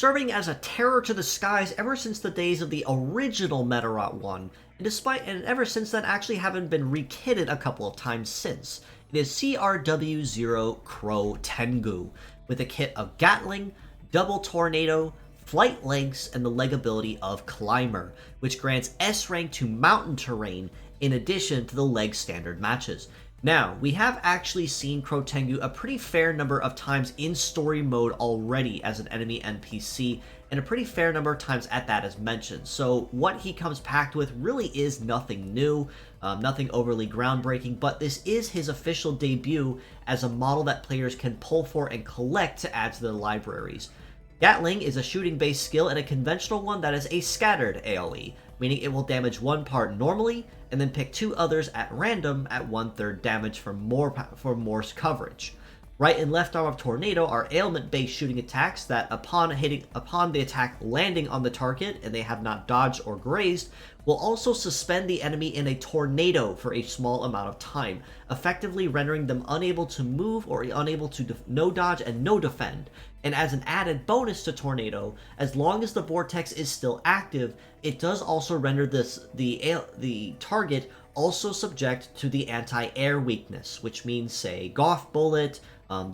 serving as a terror to the skies ever since the days of the original Medarot 1, and ever since then actually haven't been rekitted a couple of times since. It is CRW00 Crow Tengu, with a kit of Gatling, Double Tornado, Flight Legs, and the leg ability of Climber, which grants S rank to mountain terrain in addition to the leg standard matches. Now, we have actually seen Crow Tengu a pretty fair number of times in story mode already as an enemy NPC, and a pretty fair number of times at that as mentioned. So what he comes packed with really is nothing new, nothing overly groundbreaking, but this is his official debut as a model that players can pull for and collect to add to their libraries. Gatling is a shooting-based skill and a conventional one that is a scattered AoE, meaning it will damage one part normally, and then pick two others at random at 1/3 damage for more coverage. Right and left arm of Tornado are ailment-based shooting attacks that upon the attack landing on the target and they have not dodged or grazed, will also suspend the enemy in a tornado for a small amount of time, effectively rendering them unable to move or unable to no dodge and no defend. And as an added bonus to Tornado, as long as the vortex is still active, it does also render the target also subject to the anti-air weakness, which means, say, Golf Bullet,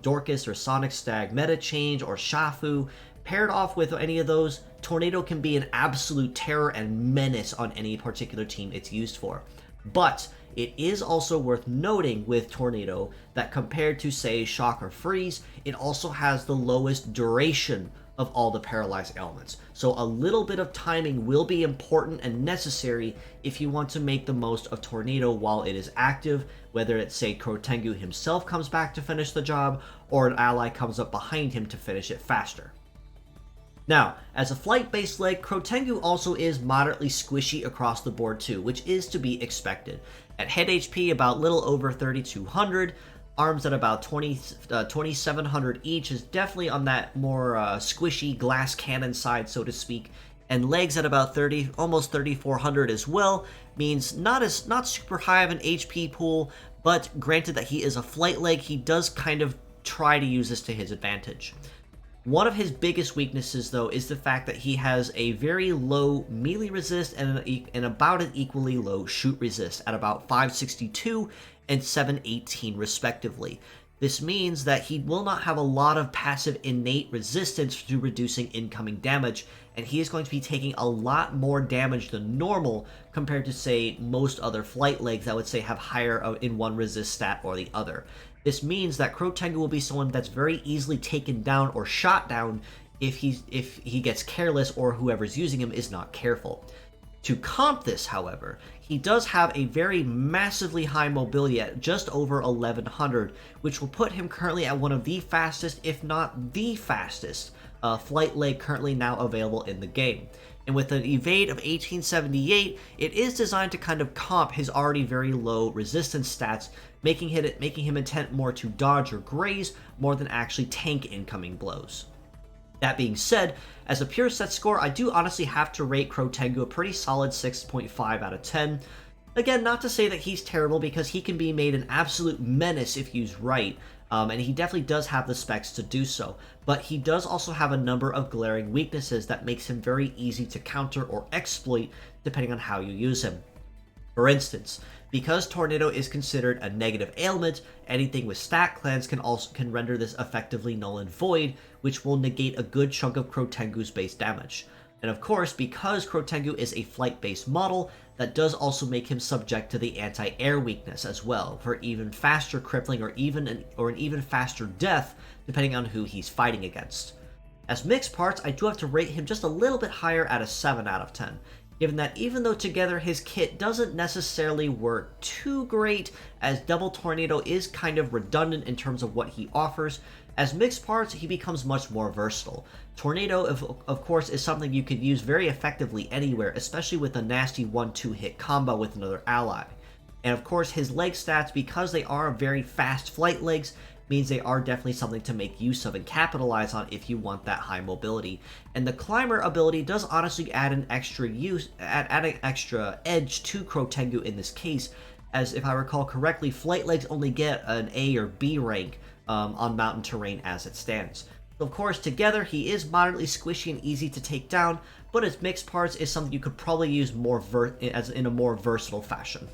Dorcas or Sonic Stag Meta Change, or Shafu. Paired off with any of those, Tornado can be an absolute terror and menace on any particular team it's used for. But it is also worth noting with Tornado that compared to, say, Shock or Freeze, it also has the lowest duration of all the paralyzed elements. So a little bit of timing will be important and necessary if you want to make the most of Tornado while it is active, whether it's, say, Crow Tengu himself comes back to finish the job, or an ally comes up behind him to finish it faster. Now, as a flight-based leg, Crow Tengu also is moderately squishy across the board too, which is to be expected. At head HP about little over 3200, arms at about 2700 each is definitely on that more squishy glass cannon side, so to speak, and legs at about almost 3400 as well, means not super high of an HP pool, but granted that he is a flight leg, he does kind of try to use this to his advantage. One of his biggest weaknesses, though, is the fact that he has a very low melee resist and about an equally low shoot resist at about 562 and 718 respectively. This means that he will not have a lot of passive innate resistance to reducing incoming damage, and he is going to be taking a lot more damage than normal compared to, say, most other flight legs that would say have higher in one resist stat or the other. This means that Crow Tengu will be someone that's very easily taken down or shot down if he gets careless or whoever's using him is not careful. To comp this, however, he does have a very massively high mobility at just over 1100, which will put him currently at one of the fastest, if not the fastest, flight leg currently now available in the game. And with an evade of 1878, it is designed to kind of comp his already very low resistance stats, making him intent more to dodge or graze more than actually tank incoming blows. That being said, as a pure set score, I do honestly have to rate Crow Tengu a pretty solid 6.5 out of 10. Again, not to say that he's terrible, because he can be made an absolute menace if used right, and he definitely does have the specs to do so, but he does also have a number of glaring weaknesses that makes him very easy to counter or exploit depending on how you use him. For instance, because Tornado is considered a negative ailment, anything with stat cleanse can render this effectively null and void, which will negate a good chunk of Crow Tengu's base damage. And of course, because Crow Tengu is a flight-based model, that does also make him subject to the anti-air weakness as well, for even faster crippling or an even faster death, depending on who he's fighting against. As mixed parts, I do have to rate him just a little bit higher at a 7 out of 10. Given that even though together his kit doesn't necessarily work too great, as Double Tornado is kind of redundant in terms of what he offers, as mixed parts he becomes much more versatile. Tornado, of course, is something you could use very effectively anywhere, especially with a nasty 1-2 hit combo with another ally. And of course his leg stats, because they are very fast flight legs, means they are definitely something to make use of and capitalize on if you want that high mobility. And the Climber ability does honestly add an extra edge to Crow Tengu in this case, as if I recall correctly, flight legs only get an A or B rank on mountain terrain as it stands. Of course, together he is moderately squishy and easy to take down, but his mixed parts is something you could probably use more in a more versatile fashion.